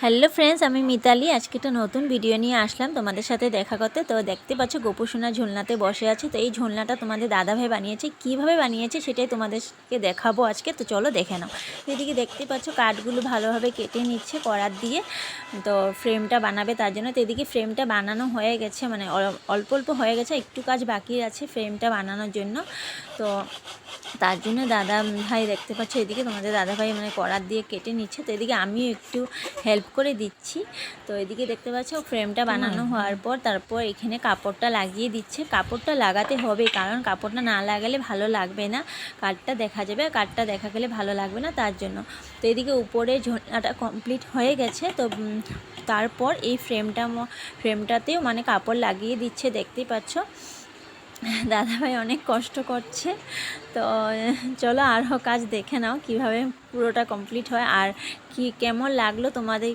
Hello friends, আমি মিতালি। আজকে একটা নতুন ভিডিও নিয়ে আসলাম তোমাদের সাথে দেখা করতে। তো দেখতে পাচ্ছ গোপুসোনা ঝুলনাতে বসে আছে। তো এই ঝুলনাটা তোমাদের দাদাভাই বানিয়েছে। কিভাবে বানিয়েছে সেটাই তোমাদেরকে দেখাবো আজকে। তো চলো দেখে নাও। এদিকে দেখতে পাচ্ছ কাঠগুলো ভালোভাবে কেটে নিচ্ছে করাত দিয়ে। তো ফ্রেমটা বানাবে তার জন্য। তো এদিকে ফ্রেমটা বানানো হয়ে গেছে, মানে অল্প অল্প হয়ে গেছে, একটু কাজ বাকি আছে ফ্রেমটা বানানোর জন্য। তো তার জন্য দাদা ভাই দেখতে পাচ্ছ এদিকে তোমাদের দাদা ভাই মানে করাত দিয়ে কেটে নিচ্ছে। তো এদিকে আমিও একটু হেল্প করে দিচ্ছি। তো এদিকে দেখতে পাচ্ছ ফ্রেমটা বানানো হওয়ার পর তারপর এখানে কাপড়টা লাগিয়ে দিচ্ছে। কাপড়টা লাগাতে হবে, কারণ কাপড়টা না লাগালে ভালো লাগবে না, কাঠটা দেখা যাবে, কাঠটা দেখা গেলে ভালো লাগবে না, তার জন্য। তো এদিকে উপরে ঝোলাটা কমপ্লিট হয়ে গেছে। তো তারপর এই ফ্রেমটাতেও মানে কাপড় লাগিয়ে দিচ্ছে, দেখতেই পাচ্ছ। দাদাভাই অনেক কষ্ট করছে। তো চলো আরও কাজ দেখে নাও কিভাবে পুরোটা কমপ্লিট হয় আর কেমন লাগলো তোমাদের।